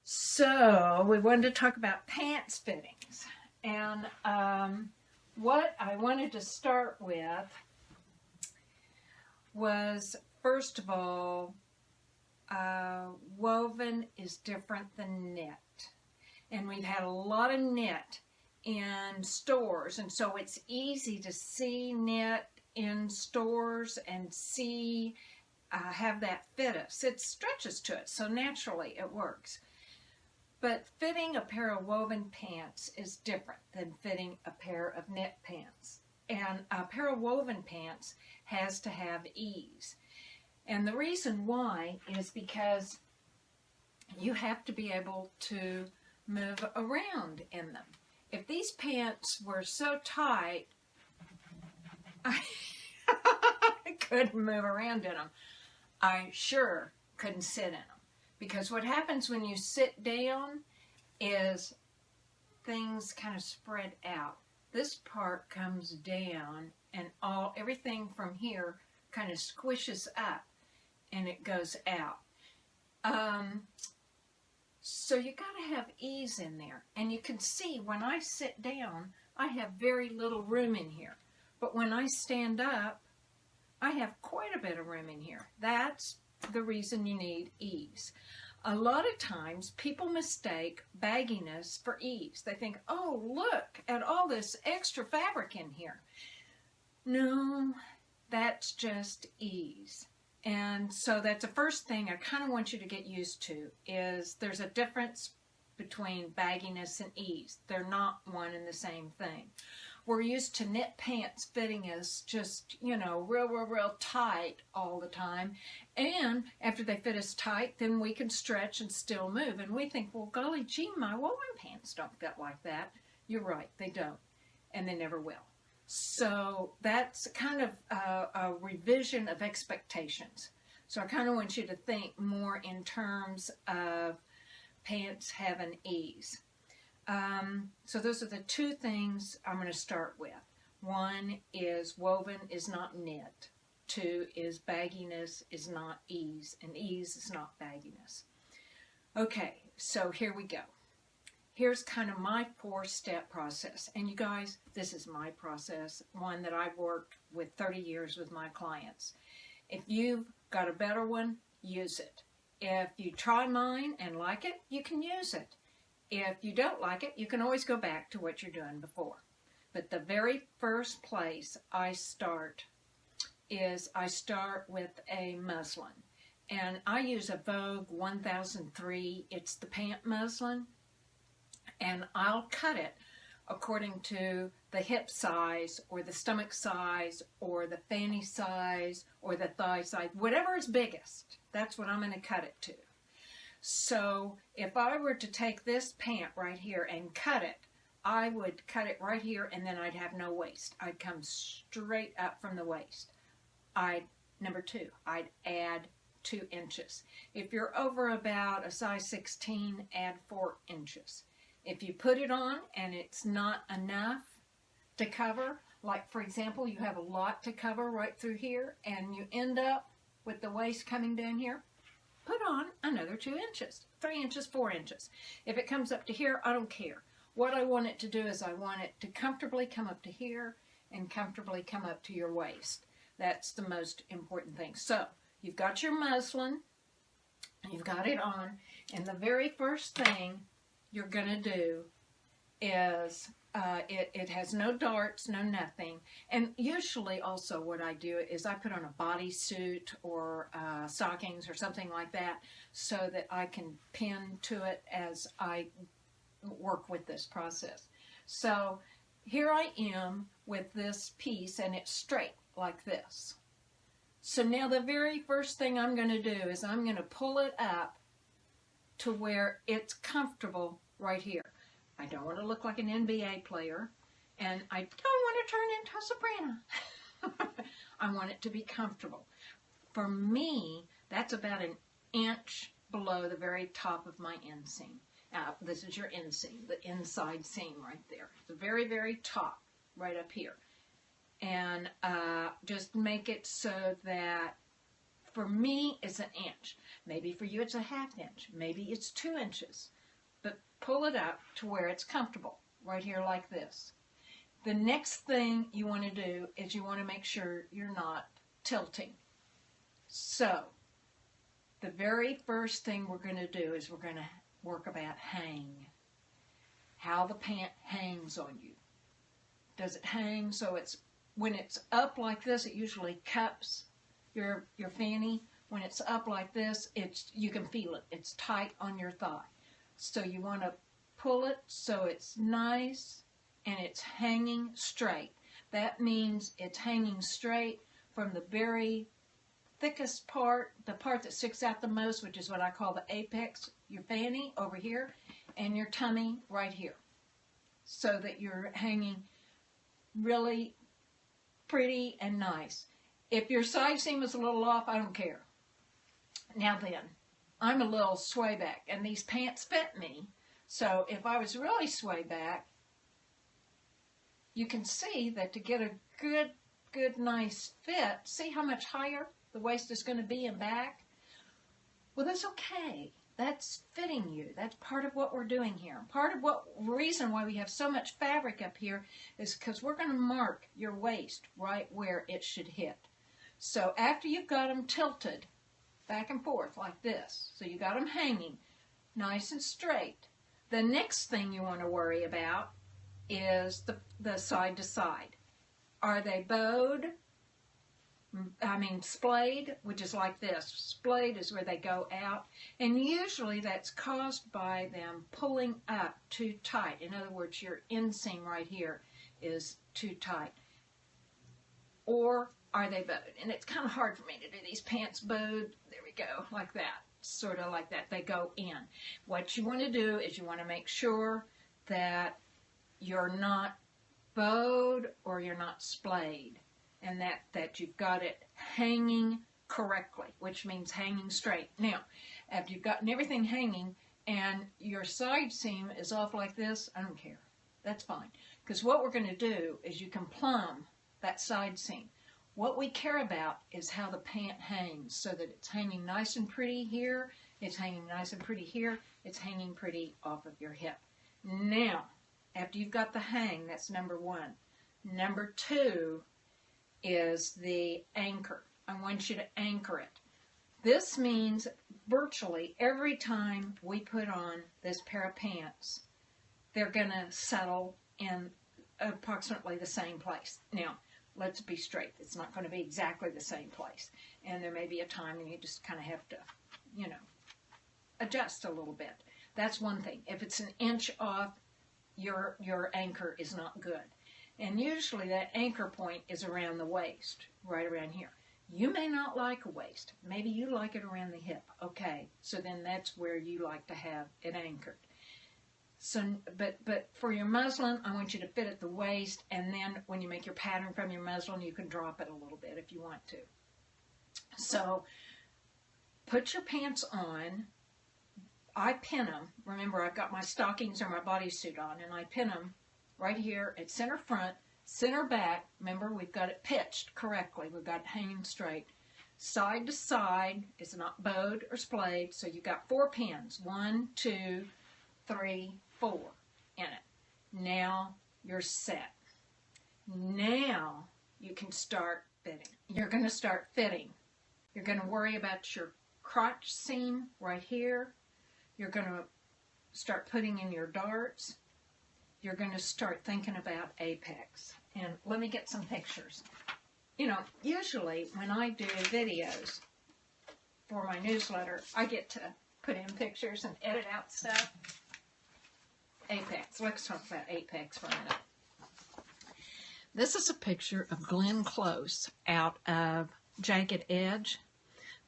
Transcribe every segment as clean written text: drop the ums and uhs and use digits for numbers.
So we wanted to talk about pants fittings, and what I wanted to start with was, first of all, woven is different than knit, and we've had a lot of knit in stores, and so it's easy to see knit in stores and see have that fit us. It stretches to it, so naturally it works. But fitting a pair of woven pants is different than fitting a pair of knit pants. And a pair of woven pants has to have ease. And the reason why is because you have to be able to move around in them. If these pants were so tight, I couldn't move around in them. I sure couldn't sit in them. Because what happens when you sit down is things kind of spread out. This part comes down and everything from here kind of squishes up and it goes out. So you got to have ease in there. And you can see when I sit down, I have very little room in here. But when I stand up, I have quite a bit of room in here. That's the reason you need ease. A lot of times people mistake bagginess for ease. They think, oh, look at all this extra fabric in here. No, that's just ease. And so that's the first thing I kind of want you to get used to is there's a difference between bagginess and ease. They're not one and the same thing. We're used to knit pants fitting us just, real tight all the time. And after they fit us tight, then we can stretch and still move. And we think, well, golly gee, my woven pants don't fit like that. You're right, they don't. And they never will. So that's kind of a revision of expectations. So I kind of want you to think more in terms of pants having ease. So those are the two things I'm going to start with. One is woven is not knit. Two is bagginess is not ease, and ease is not bagginess. Okay, so here we go. Here's kind of my 4-step process. And you guys, this is my process, one that I've worked with 30 years with my clients. If you've got a better one, use it. If you try mine and like it, you can use it. If you don't like it, you can always go back to what you're doing before. But the very first place I start is I start with a muslin. And I use a Vogue 1003. It's the pant muslin. And I'll cut it according to the hip size or the stomach size or the fanny size or the thigh size. Whatever is biggest, that's what I'm going to cut it to. So if I were to take this pant right here and cut it, I would cut it right here and then I'd have no waist. I'd come straight up from the waist. Number 2, I'd add 2 inches. If you're over about a size 16, add 4 inches. If you put it on and it's not enough to cover, like for example, you have a lot to cover right through here and you end up with the waist coming down here, put on another 2 inches, 3 inches, 4 inches. If it comes up to here, I don't care. What I want it to do is I want it to comfortably come up to here and comfortably come up to your waist. That's the most important thing. So you've got your muslin, you've got it on, and the very first thing you're going to do is it has no darts, no nothing. And usually also what I do is I put on a bodysuit or stockings or something like that so that I can pin to it as I work with this process. So here I am with this piece and it's straight like this. So now the very first thing I'm going to do is I'm going to pull it up to where it's comfortable right here. I don't want to look like an NBA player, and I don't want to turn into a soprano. I want it to be comfortable. For me, that's about an inch below the very top of my inseam. This is your inseam, the inside seam right there. The very, very top, right up here. And just make it so that, for me, it's an inch. Maybe for you it's a 1/2 inch. Maybe it's 2 inches. But pull it up to where it's comfortable, right here like this. The next thing you want to do is you want to make sure you're not tilting. So, the very first thing we're going to do is we're going to work about hang. How the pant hangs on you. Does it hang so it's, when it's up like this, it usually cups your fanny. When it's up like this, you can feel it. It's tight on your thigh. So you want to pull it so it's nice and it's hanging straight. That means it's hanging straight from the very thickest part, the part that sticks out the most, which is what I call the apex, your fanny over here, and your tummy right here. So that you're hanging really pretty and nice. If your side seam is a little off, I don't care. Now then, I'm a little sway back, and these pants fit me. So if I was really sway back, you can see that to get a good, nice fit, see how much higher the waist is going to be in back? Well, that's okay. That's fitting you. That's part of what we're doing here. Part of what reason why we have so much fabric up here is because we're going to mark your waist right where it should hit. So after you've got them tilted back and forth like this, so you got them hanging nice and straight, the next thing you want to worry about is the side to side. Are they bowed? Splayed, which is like this. Splayed is where they go out, and usually that's caused by them pulling up too tight. In other words, your inseam right here is too tight. Or are they bowed? And it's kind of hard for me to do these pants bowed. There we go, like that. Sort of like that. They go in. What you want to do is you want to make sure that you're not bowed or you're not splayed, and that you've got it hanging correctly, which means hanging straight. Now, after you've gotten everything hanging and your side seam is off like this, I don't care. That's fine. Because what we're going to do is you can plumb that side seam. What we care about is how the pant hangs, so that it's hanging nice and pretty here, it's hanging nice and pretty here, it's hanging pretty off of your hip. Now, after you've got the hang, that's number one. Number two is the anchor. I want you to anchor it. This means virtually every time we put on this pair of pants, they're going to settle in approximately the same place. Now, let's be straight. It's not going to be exactly the same place. And there may be a time when you just kind of have to, adjust a little bit. That's one thing. If it's an inch off, your anchor is not good. And usually that anchor point is around the waist, right around here. You may not like a waist. Maybe you like it around the hip. Okay, so then that's where you like to have it anchored. So, but for your muslin, I want you to fit at the waist, and then when you make your pattern from your muslin, you can drop it a little bit if you want to. So, put your pants on. I pin them. Remember, I've got my stockings or my bodysuit on, and I pin them right here at center front, center back. Remember, we've got it pitched correctly. We've got it hanging straight. Side to side, it's not bowed or splayed, so you've got 4 pins. 1, 2, 3, 4 in it. Now you're set. Now you can start fitting. You're going to start fitting. You're going to worry about your crotch seam right here. You're going to start putting in your darts. You're going to start thinking about apex. And let me get some pictures. Usually when I do videos for my newsletter, I get to put in pictures and edit out stuff. Apex. Let's talk about apex for a minute. This is a picture of Glenn Close out of Jagged Edge.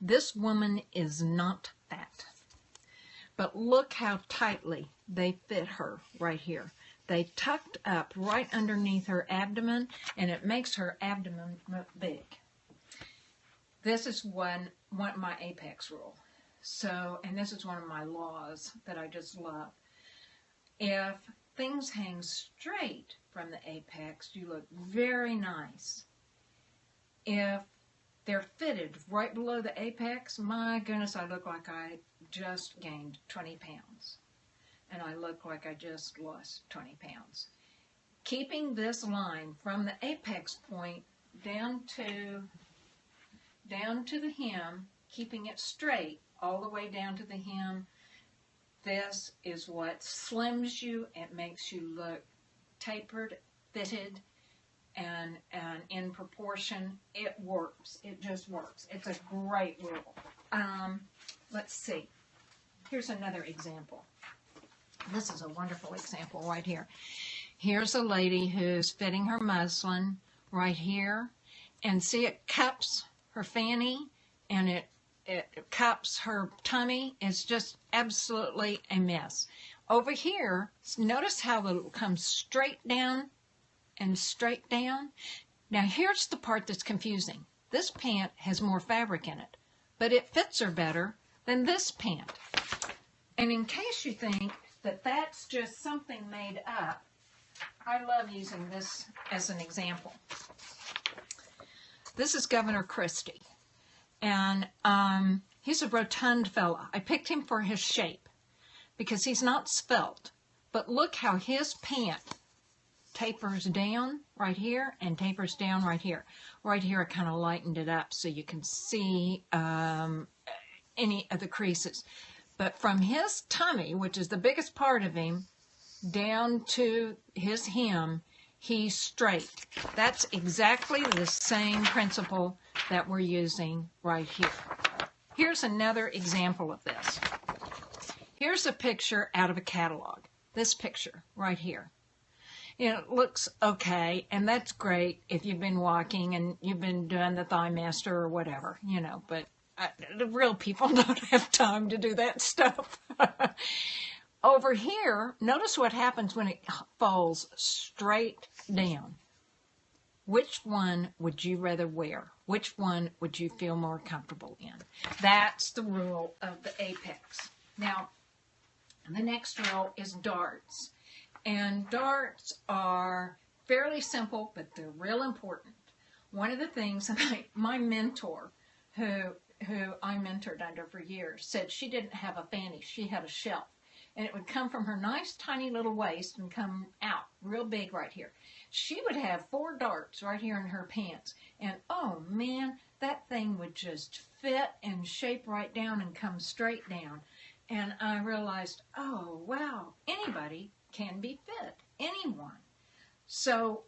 This woman is not fat. But look how tightly they fit her right here. They tucked up right underneath her abdomen, and it makes her abdomen look big. This is one my apex rule. So, and this is one of my laws that I just love. If things hang straight from the apex, you look very nice. If they're fitted right below the apex. My goodness, I look like I just gained 20 pounds. And I look like I just lost 20 pounds. Keeping this line from the apex point down to the hem, keeping it straight all the way down to the hem, this is what slims you. It makes you look tapered, fitted, and in proportion. It works. It just works. It's a great rule. Let's see. Here's another example. This is a wonderful example right here. Here's a lady who's fitting her muslin right here, and see, it cups her fanny and it cups her tummy. It's just absolutely a mess. Over here, notice how it comes straight down and straight down. Now here's the part that's confusing. This pant has more fabric in it, but it fits her better than this pant. And in case you think that that's just something made up, I love using this as an example. This is Governor Christie, and he's a rotund fella. I picked him for his shape because he's not svelte, but look how his pant tapers down right here and tapers down right here. Right here I kind of lightened it up so you can see any of the creases. But from his tummy, which is the biggest part of him, down to his hem, he's straight. That's exactly the same principle that we're using right here. Here's another example of this. Here's a picture out of a catalog. This picture right here. It looks okay, and that's great if you've been walking and you've been doing the thigh master or whatever, but the real people don't have time to do that stuff. Over here, notice what happens when it falls straight down. Which one would you rather wear? Which one would you feel more comfortable in? That's the rule of the apex. Now, the next rule is darts. And darts are fairly simple, but they're real important. One of the things, my mentor, who I mentored under for years, said she didn't have a fanny, she had a shelf. And it would come from her nice tiny little waist and come out real big right here. She would have 4 darts right here in her pants. And oh man, that thing would just fit and shape right down and come straight down. And I realized, oh wow, anybody can be fit, anyone. So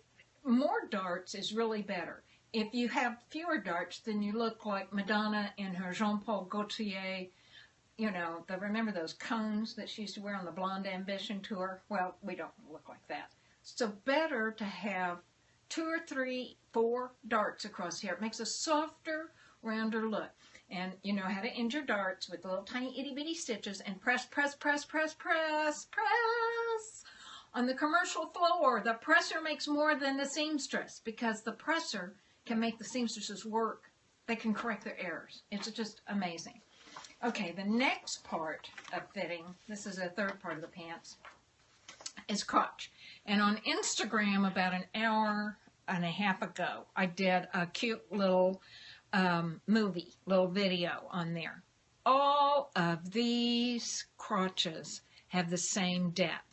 more darts is really better. If you have fewer darts, then you look like Madonna in her Jean-Paul Gaultier, remember those cones that she used to wear on the Blonde Ambition tour? Well, we don't look like that. So better to have 2 or 3, 4 darts across here. It makes a softer, rounder look. And you know how to end your darts with little tiny itty-bitty stitches and press, press, press, press, press, press. On the commercial floor, the presser makes more than the seamstress because the presser can make the seamstresses work. They can correct their errors. It's just amazing. Okay, the next part of fitting, this is a third part of the pants, is crotch. And on Instagram about an hour and a half ago, I did a cute little little video on there. All of these crotches have the same depth.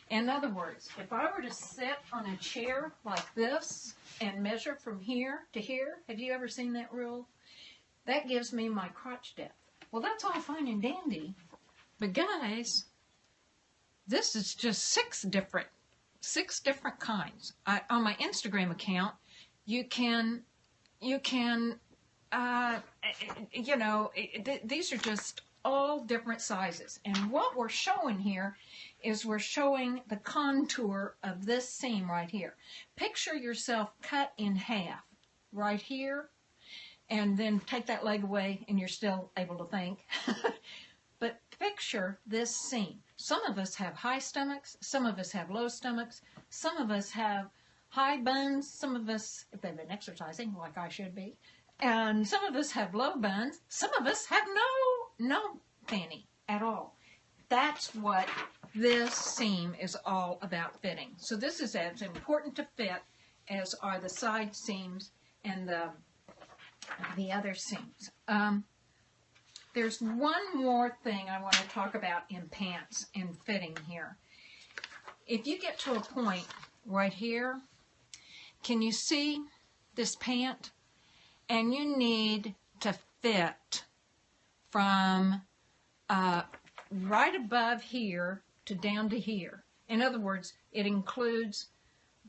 In other words, if I were to sit on a chair like this and measure from here to here, have you ever seen that rule? That gives me my crotch depth. Well, that's all fine and dandy, but guys, this is just 6 different kinds. On my Instagram account, these are just all different sizes. And what we're showing here is we're showing the contour of this seam right here. Picture yourself cut in half right here, and then take that leg away and you're still able to think. But picture this seam. Some of us have high stomachs, some of us have low stomachs, some of us have high buns, some of us, if they've been exercising like I should be, and some of us have low buns, some of us have no fanny at all. That's what this seam is all about fitting. So this is as important to fit as are the side seams and the the other seams. There's one more thing I want to talk about in pants and fitting here. If you get to a point right here, can you see this pant? And you need to fit from right above here to down to here. In other words, it includes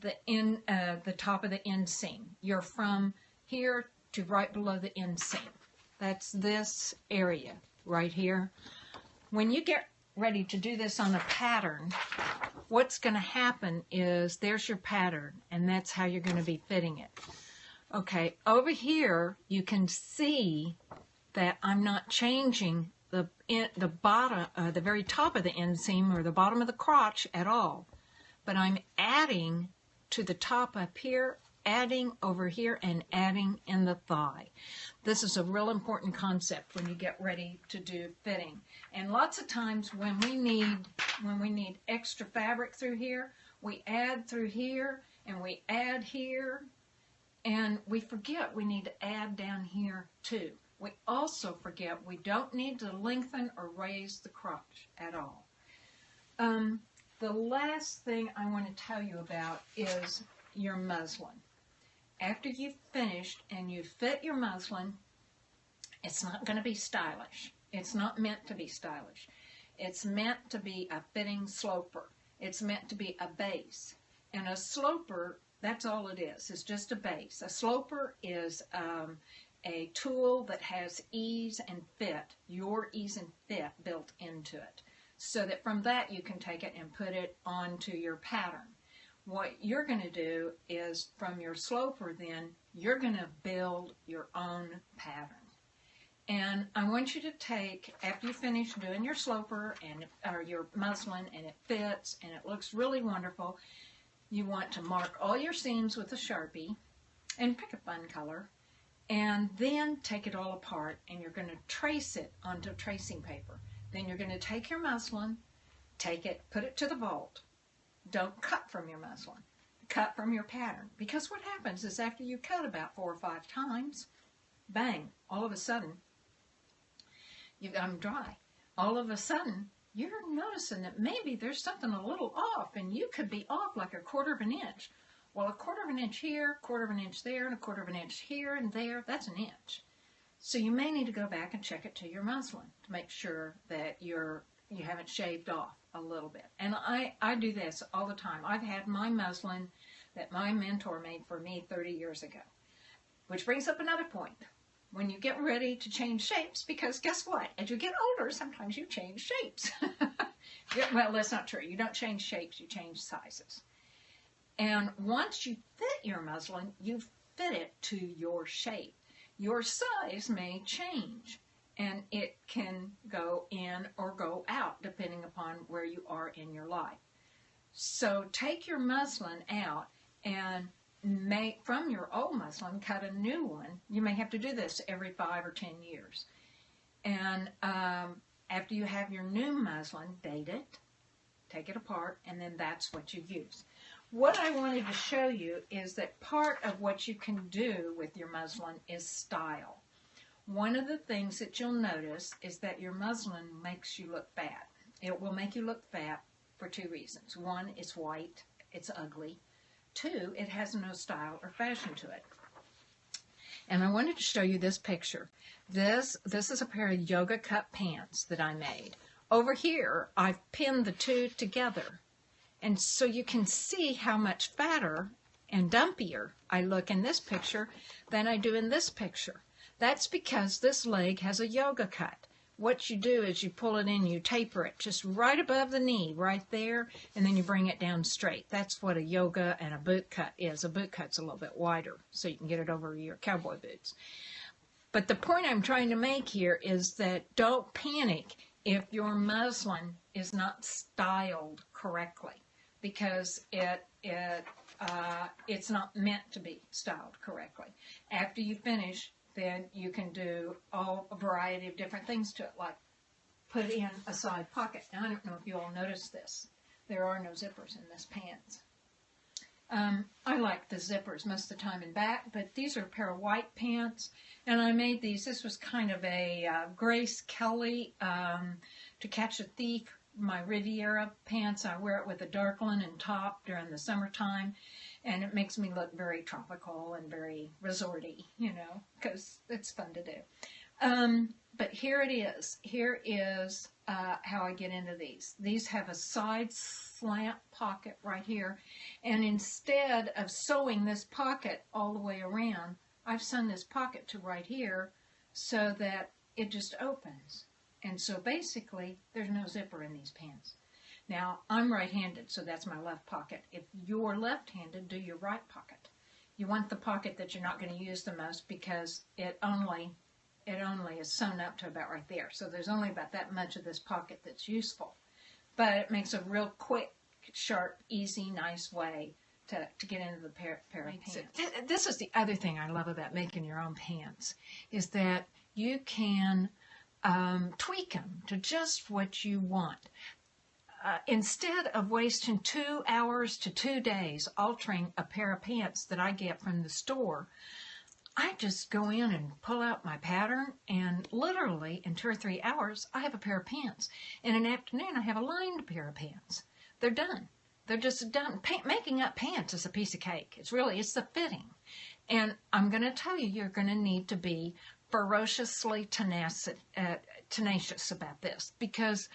the top of the inseam. You're from here to right below the inseam. That's this area right here. When you get ready to do this on a pattern, what's going to happen is there's your pattern, and that's how you're going to be fitting it. Okay, over here you can see that I'm not changing the bottom, the very top of the inseam or the bottom of the crotch at all, but I'm adding to the top up here, adding over here, and adding in the thigh. This is a real important concept when you get ready to do fitting. And lots of times when we need extra fabric through here, we add through here and we add here, and we forget we need to add down here too. We also forget we don't need to lengthen or raise the crotch at all. The last thing I want to tell you about is your muslin. After you've finished and you fit your muslin, it's not going to be stylish. It's not meant to be stylish. It's meant to be a fitting sloper. It's meant to be a base. And a sloper, that's all it is. It's just a base. A sloper is a tool that has ease and fit, your ease and fit built into it, so that from that you can take it and put it onto your pattern. What you're going to do is from your sloper then, you're going to build your own pattern. And I want you to take, after you finish doing your sloper and or your muslin and it fits and it looks really wonderful, you want to mark all your seams with a Sharpie and pick a fun color, and then take it all apart and you're going to trace it onto tracing paper. Then you're going to take your muslin, take it, put it to the vault. Don't cut from your muslin. Cut from your pattern. Because what happens is after you cut about 4 or 5 times, bang, all of a sudden, I'm dry. All of a sudden, you're noticing that maybe there's something a little off, and you could be off like a 1/4 of an inch. Well, a 1/4 of an inch here, 1/4 of an inch there, and a 1/4 of an inch here and there, that's an inch. So you may need to go back and check it to your muslin to make sure that you haven't shaved off a little bit. And I do this all the time. I've had my muslin that my mentor made for me 30 years ago. Which brings up another point. When you get ready to change shapes, because guess what? As you get older, sometimes you change shapes. Well, that's not true. You don't change shapes, you change sizes. And once you fit your muslin, you fit it to your shape. Your size may change, and it can go in or go out depending upon where you are in your life. So take your muslin out and make from your old muslin, cut a new one. You may have to do this every 5 or 10 years. And after you have your new muslin, date it, take it apart, and then that's what you use. What I wanted to show you is that part of what you can do with your muslin is style. One of the things that you'll notice is that your muslin makes you look fat. It will make you look fat for 2 reasons. 1, it's white, it's ugly. 2, it has no style or fashion to it. And I wanted to show you this picture. This is a pair of yoga cut pants that I made. Over here, I've pinned the 2 together. And so you can see how much fatter and dumpier I look in this picture than I do in this picture. That's because this leg has a yoga cut. What you do is you pull it in, you taper it just right above the knee, right there, and then you bring it down straight. That's what a yoga and a boot cut is. A boot cut's a little bit wider, so you can get it over your cowboy boots. But the point I'm trying to make here is that don't panic if your muslin is not styled correctly, because it's not meant to be styled correctly. After you finish, then you can do a variety of different things to it, like put in a side pocket. Now, I don't know if you all noticed this. There are no zippers in this pants. I like the zippers most of the time in back, but these are a pair of white pants, and I made these. This was kind of a Grace Kelly To Catch a Thief, my Riviera pants. I wear it with a dark linen top during the summertime, and it makes me look very tropical and very resorty, you know, because it's fun to do. But here it is. Here is how I get into these. These have a side slant pocket right here, and instead of sewing this pocket all the way around, I've sewn this pocket to right here so that it just opens. And so basically, there's no zipper in these pants. Now, I'm right-handed, so that's my left pocket. If you're left-handed, do your right pocket. You want the pocket that you're not going to use the most because it only is sewn up to about right there. So there's only about that much of this pocket that's useful. But it makes a real quick, sharp, easy, nice way to get into the pair of pants. This is the other thing I love about making your own pants, is that you can tweak them to just what you want. Instead of wasting 2 hours to 2 days altering a pair of pants that I get from the store, I just go in and pull out my pattern, and literally in 2 or 3 hours, I have a pair of pants. In an afternoon, I have a lined pair of pants. They're done. They're just done. Making up pants is a piece of cake. It's the fitting. And I'm going to tell you, you're going to need to be ferociously tenacious about this, because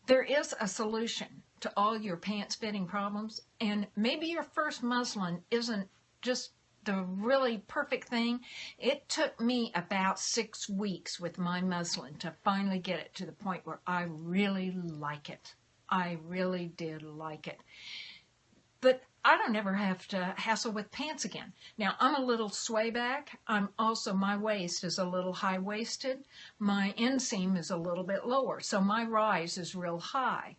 there is a solution to all your pants fitting problems. And maybe your first muslin isn't just the really perfect thing. It took me about 6 weeks with my muslin to finally get it to the point where I really like it. I really did like it. But I don't ever have to hassle with pants again. Now, I'm a little sway back. My waist is a little high-waisted. My inseam is a little bit lower, so my rise is real high.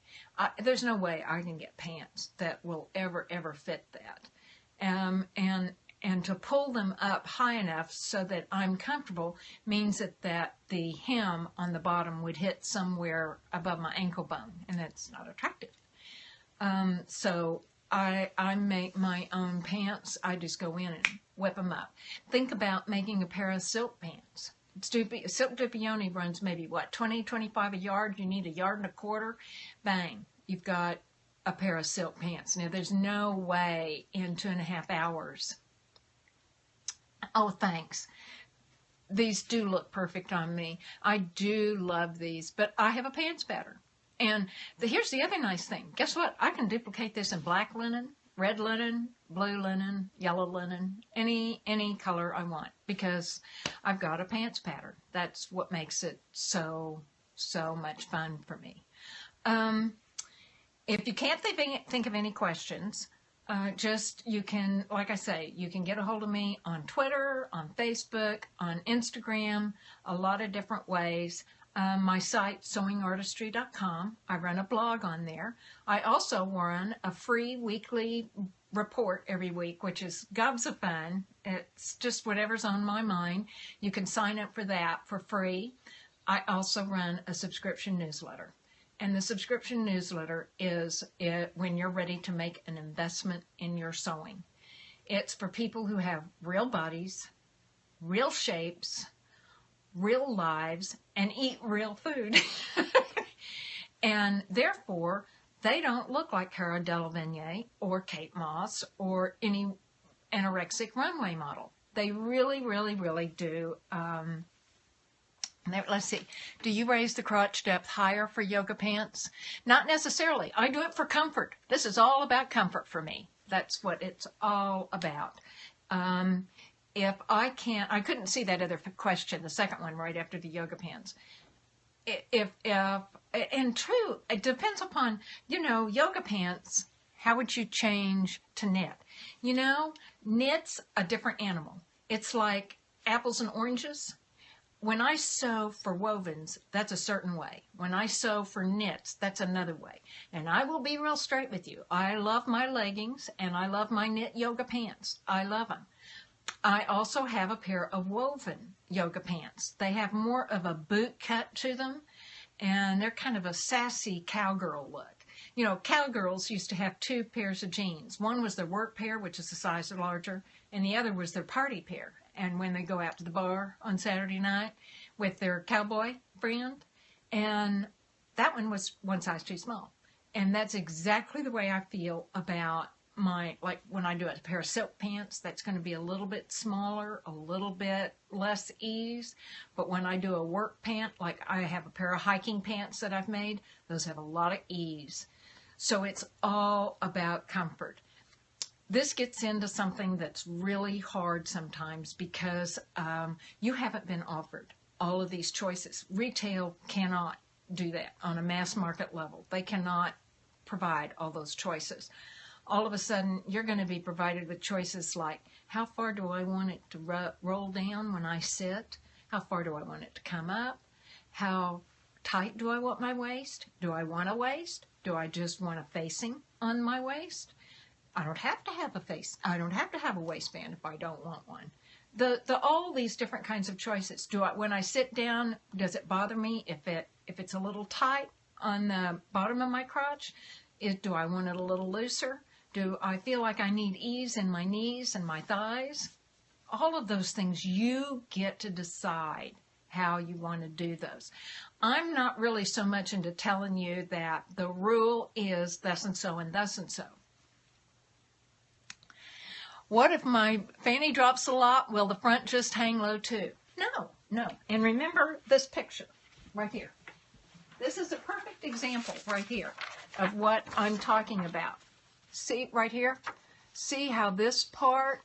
There's no way I can get pants that will ever fit that. And to pull them up high enough so that I'm comfortable means that the hem on the bottom would hit somewhere above my ankle bone, and that's not attractive. So I make my own pants. I just go in and whip them up. Think about making a pair of silk pants. Silk Dupioni runs maybe, 20, 25 a yard. You need 1.25 yards. Bang, you've got a pair of silk pants. Now, there's no way in 2.5 hours. Oh, thanks. These do look perfect on me. I do love these, but I have a pants pattern. And here's the other nice thing. Guess what? I can duplicate this in black linen, red linen, blue linen, yellow linen, any color I want, because I've got a pants pattern. That's what makes it so much fun for me. If you can't think of any questions, you can, like I say, you can get a hold of me on Twitter, on Facebook, on Instagram, a lot of different ways. My site, sewingartistry.com. I run a blog on there. I also run a free weekly report every week, which is gobs of fun. It's just whatever's on my mind. You can sign up for that for free. I also run a subscription newsletter. And the subscription newsletter is when you're ready to make an investment in your sewing. It's for people who have real bodies, real shapes, real lives, and eat real food. And therefore, they don't look like Cara Delevingne or Kate Moss or any anorexic runway model. They really, really, really do. Let's see. Do you raise the crotch depth higher for yoga pants? Not necessarily. I do it for comfort. This is all about comfort for me. That's what it's all about. If I couldn't see that other question, the second one right after the yoga pants. And true, it depends upon, yoga pants, how would you change to knit? Knit's a different animal. It's like apples and oranges. When I sew for wovens, that's a certain way. When I sew for knits, that's another way. And I will be real straight with you. I love my leggings and I love my knit yoga pants. I love them. I also have a pair of woven yoga pants. They have more of a boot cut to them, and they're kind of a sassy cowgirl look. You know, cowgirls used to have 2 pairs of jeans. One was their work pair, which is a size larger, and the other was their party pair. And when they go out to the bar on Saturday night with their cowboy friend, and that one was one size too small. And that's exactly the way I feel about my, like when I do a pair of silk pants, that's going to be a little bit smaller, a little bit less ease. But when I do a work pant, like I have a pair of hiking pants that I've made, those have a lot of ease. So it's all about comfort. This gets into something that's really hard sometimes because you haven't been offered all of these choices. Retail cannot do that on a mass market level. They cannot provide all those choices. All of a sudden, you're going to be provided with choices like, how far do I want it to roll down when I sit? How far do I want it to come up? How tight do I want my waist? Do I want a waist? Do I just want a facing on my waist? I don't have to have a face. I don't have to have a waistband if I don't want one. All these different kinds of choices. When I sit down, does it bother me if it's a little tight on the bottom of my crotch? Do I want it a little looser? Do I feel like I need ease in my knees and my thighs? All of those things, you get to decide how you want to do those. I'm not really so much into telling you that the rule is thus and so and thus and so. What if my fanny drops a lot? Will the front just hang low too? No. And remember this picture right here. This is a perfect example right here of what I'm talking about. See right here? See how this part,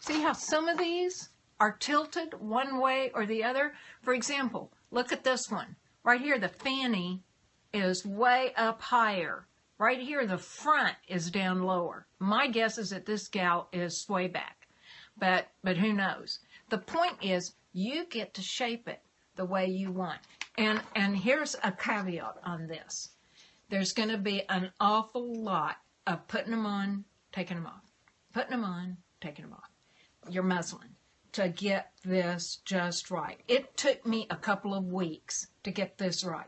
see how some of these are tilted one way or the other? For example, look at this one. Right here, the fanny is way up higher. Right here, the front is down lower. My guess is that this gal is way back, but who knows? The point is, you get to shape it the way you want. And here's a caveat on this. There's going to be an awful lot of putting them on, taking them off, putting them on, taking them off, your muslin, to get this just right. It took me a couple of weeks to get this right,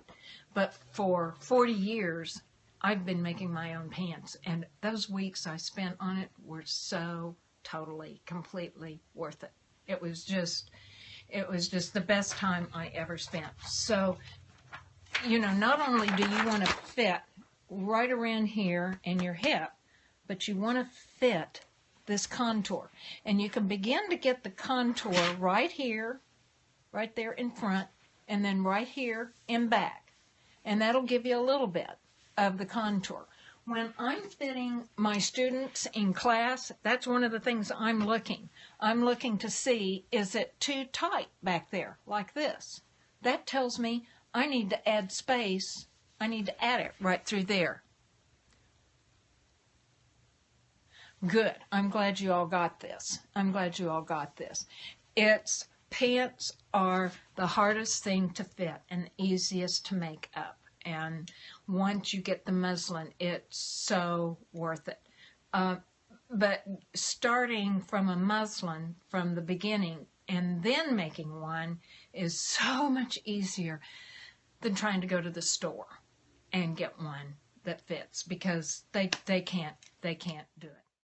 but for 40 years, I've been making my own pants, and those weeks I spent on it were so totally, completely worth it. It was just the best time I ever spent. So, you know, not only do you want to fit right around here in your hip, but you want to fit this contour. And you can begin to get the contour right here, right there in front, and then right here in back. And that'll give you a little bit of the contour. When I'm fitting my students in class, that's one of the things I'm looking. I'm looking to see, is it too tight back there, like this? That tells me I need to add space. I need to add it right through there. Good. I'm glad you all got this. Pants are the hardest thing to fit and easiest to make up. And once you get the muslin, it's so worth it. But starting from a muslin from the beginning and then making one is so much easier than trying to go to the store and get one that fits, because they can't do it.